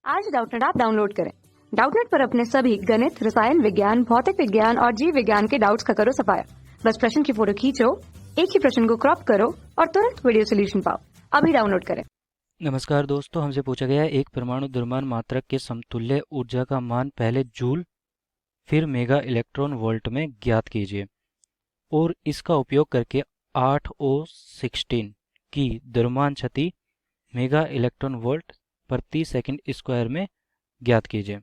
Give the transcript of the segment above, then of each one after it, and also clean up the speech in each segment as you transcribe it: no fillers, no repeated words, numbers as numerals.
आज Doubtnut app download करें। Doubtnut पर अपने सभी गणित, रसायन विज्ञान, भौतिक विज्ञान और जीव विज्ञान के डाउट्स का करो सफाया। बस प्रश्न की फोटो खींचो, एक ही प्रश्न को क्रॉप करो और तुरंत वीडियो सोल्यूशन पाओ। अभी डाउनलोड करें। नमस्कार दोस्तों, हमसे पूछा गया है एक परमाणु द्रव्यमान मात्रक के समतुल्य ऊर्जा का मान पहले जूल फिर मेगा इलेक्ट्रॉन वोल्ट में ज्ञात कीजिए और इसका उपयोग करके 8O16 की द्रव्यमान क्षति मेगा इलेक्ट्रॉन वोल्ट प्रति सेकंड स्क्वायर में ज्ञात कीजिए।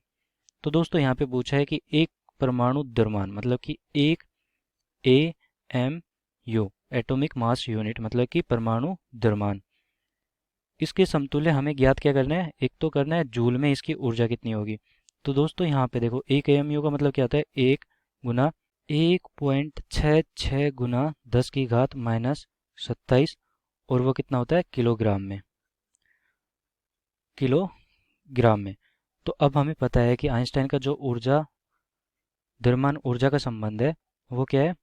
तो दोस्तों यहाँ पे पूछा है कि एक परमाणु द्रव्यमान मतलब कि एक AMU एटॉमिक मास यूनिट मतलब कि परमाणु द्रव्यमान, इसके समतुल्य हमें ज्ञात क्या करना है। एक तो करना है जूल में इसकी ऊर्जा कितनी होगी। तो दोस्तों यहाँ पे देखो एक AMU का मतलब क्या होता है, एक गुना 1.66 गुना 10 की घात -27 और वो कितना होता है किलोग्राम में। तो अब हमें पता है कि आइंस्टाइन का जो ऊर्जा द्रव्यमान ऊर्जा का संबंध है वो क्या है,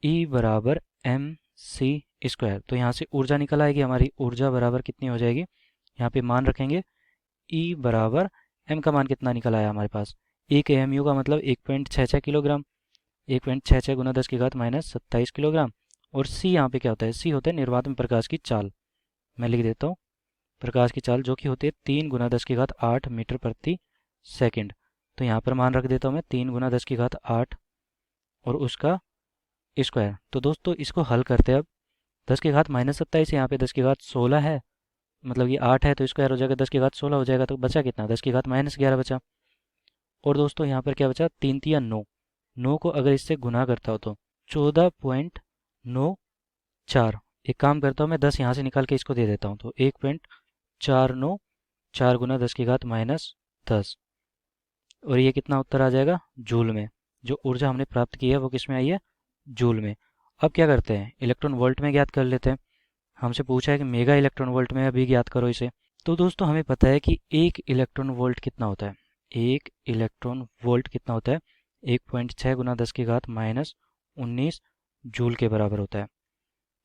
E बराबर mc²। तो यहाँ से ऊर्जा निकल आएगी, हमारी ऊर्जा बराबर कितनी हो जाएगी, यहाँ पे मान रखेंगे E बराबर m का मान कितना निकल आया हमारे पास, एक AMU का मतलब 1.66 किलोग्राम, 1.66 गुना 10 की घात -27 किलोग्राम। और C यहाँ पे क्या होता है, C होता है निर्वात में प्रकाश की चाल। मैं लिख देता हूँ प्रकाश की चाल जो कि होती है 3 गुना 10 की घात 8 मीटर प्रति सेकंड। तो यहाँ पर मान रख देता हूँ मैं 3 गुना 10 की घात 8 और उसका स्क्वायर। तो दोस्तों इसको हल करते हैं अब। 10 की घात -27 यहाँ पे 10 की घात 16 है, मतलब ये 8 है तो स्क्वायर हो जाएगा 10 की घात 16 हो जाएगा। तो बचा कितना, 10 की घात -11 बचा। और दोस्तों यहाँ पर क्या बचा, 3 तिया 9, 9 को अगर इससे गुना करता हो तो 14.94। एक काम करता हूँ मैं 10 यहाँ से निकाल के इसको दे देता हूँ, तो 1.494 4 गुना 10 की घात -10 और ये कितना उत्तर आ जाएगा जूल में। जो ऊर्जा हमने प्राप्त की है वो किस में आई है, जूल में। अब क्या करते हैं, इलेक्ट्रॉन वोल्ट में ज्ञात कर लेते हैं। हमसे पूछा है कि मेगा इलेक्ट्रॉन वोल्ट में अभी ज्ञात करो इसे। तो दोस्तों हमें पता है कि एक इलेक्ट्रॉन वोल्ट कितना होता है, एक इलेक्ट्रॉन वोल्ट कितना होता है, 1.6 गुना 10 की घात -19 जूल के बराबर होता है।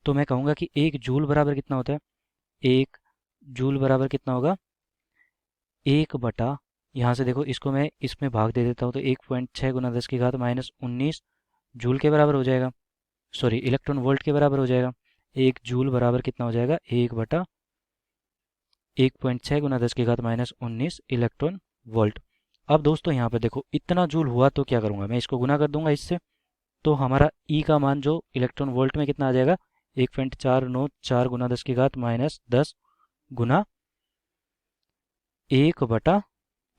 तो मैं कहूँगा कि एक जूल बराबर कितना होता है, एक जूल बराबर कितना होगा, एक बटा, यहाँ से देखो इसको मैं इसमें भाग दे देता हूँ तो 1.6 गुना 10 की घात -19 जूल के बराबर हो जाएगा, सॉरी इलेक्ट्रॉन वोल्ट के बराबर हो जाएगा। एक जूल बराबर कितना हो जाएगा, एक बटा 1.6 गुना 10 की घात -19 इलेक्ट्रॉन वोल्ट। अब दोस्तों यहाँ पर देखो इतना जूल हुआ तो क्या करूँगा, मैं इसको गुना कर दूंगा इससे, तो हमारा E का मान जो इलेक्ट्रॉन वोल्ट में कितना आ जाएगा, 1.494 गुना 10 की घात -10 गुना एक बटा,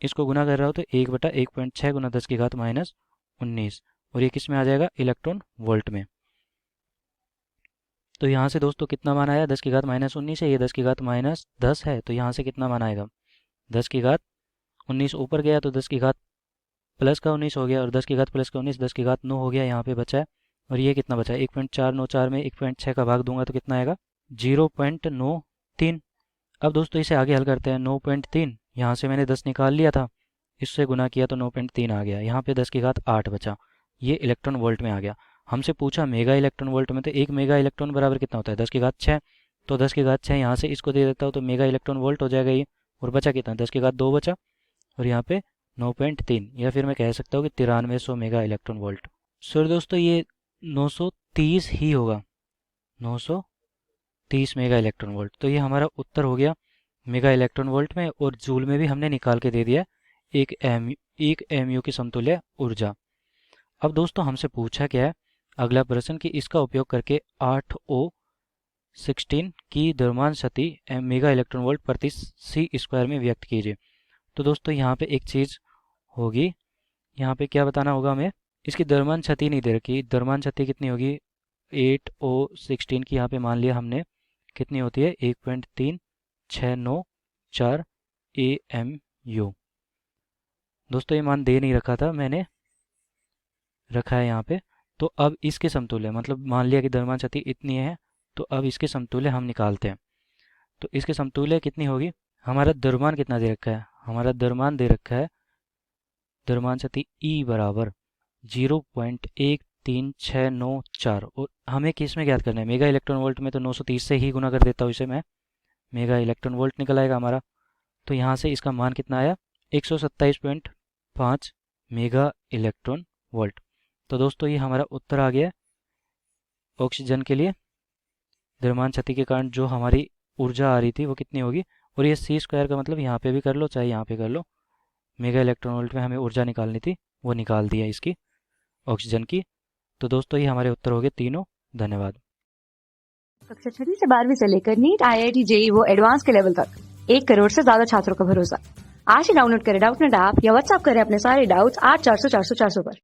इसको गुना कर रहा हो तो 1/1.6 गुना 10 की घात -19 और ये किस में आ जाएगा, इलेक्ट्रॉन वोल्ट में। तो यहाँ से दोस्तों कितना मान आया, 10 की घात -19 है, ये 10 की घात -10 है, तो यहाँ से कितना मान आएगा, 10 की घात 19 ऊपर गया तो 10 की घात प्लस का 19 हो गया और 10 की घात प्लस का 19 10 की घात 9 हो गया, यहाँ पे बचा है। और ये कितना बचा है, 1.494 में 1.6 का भाग दूंगा तो कितना आएगा, 0.93। अब दोस्तों इसे आगे हल करते हैं, 9.3 यहाँ से मैंने 10 निकाल लिया था, इससे गुना किया तो 9.3 आ गया, यहाँ पे 10 की घात 8 बचा, ये इलेक्ट्रॉन वोल्ट में आ गया। हमसे पूछा मेगा इलेक्ट्रॉन वोल्ट में, तो एक मेगा इलेक्ट्रॉन बराबर कितना होता है, 10 की घात 6। तो 10 की घात 6 यहाँ से इसको दे देता हूँ तो मेगा इलेक्ट्रॉन वोल्ट हो जाएगा ये। और बचा कितना, 10 की घात 2 बचा और यहाँ पे 9.3, या फिर मैं कह सकता हूँ कि 9300 मेगा इलेक्ट्रॉन वोल्ट। सर दोस्तों ये 930 ही होगा, 930 मेगा इलेक्ट्रॉन वोल्ट। तो ये हमारा उत्तर हो गया मेगा इलेक्ट्रॉन वोल्ट में, और जूल में भी हमने निकाल के दे दिया एक एमयू की समतुल्य ऊर्जा। अब दोस्तों हमसे पूछा क्या है अगला प्रश्न कि इसका उपयोग करके 8O16 की द्रव्यमान क्षति मेगा इलेक्ट्रॉन वोल्ट प्रति C² में व्यक्त कीजिए। तो दोस्तों यहाँ पे एक चीज़ होगी, यहाँ पे क्या बताना होगा हमें, इसकी द्रव्यमान क्षति नहीं दे रखी, द्रव्यमान क्षति कितनी होगी 8O16 की, यहाँ पे मान लिया हमने कितनी होती है 1.3694 AMU। दोस्तों ये मान दे नहीं रखा था, मैंने रखा है यहाँ पे। तो अब इसके समतुल्य मतलब मान लिया कि द्रव्यमान क्षति इतनी है, तो अब इसके समतुल्य हम निकालते हैं। तो इसके समतुल्य कितनी होगी, हमारा द्रव्यमान कितना दे रखा है, हमारा द्रव्यमान दे रखा है द्रव्यमान क्षति E बराबर 0.1364 और हमें किस में ज्ञात करना है, मेगा इलेक्ट्रॉन वोल्ट में, तो 930 से ही गुना कर देता हूँ इसे मैं, मेगा इलेक्ट्रॉन वोल्ट निकल आएगा हमारा। तो यहाँ से इसका मान कितना आया 127.5 मेगा इलेक्ट्रॉन वोल्ट। तो दोस्तों ये हमारा उत्तर आ गया। ऑक्सीजन के लिए द्रव्यमान क्षति के कारण जो हमारी ऊर्जा आ रही थी वो कितनी होगी, और ये सी स्क्वायर का मतलब यहाँ पे भी कर लो चाहे यहाँ पे कर लो, मेगा इलेक्ट्रॉन वोल्ट में हमें ऊर्जा निकालनी थी वो निकाल दी है इसकी ऑक्सीजन की। तो दोस्तों ये हमारे उत्तर हो गए तीनों। धन्यवाद। कक्षा 6वीं से 12वीं से लेकर नीट, IIT, JEE वो एडवांस के लेवल तक 1 करोड़ से ज्यादा छात्रों का भरोसा। आज ही डाउनलोड करें डाउटनेट ऐप या व्हाट्सएप करें अपने सारे डाउट्स 8400 400 400 पर।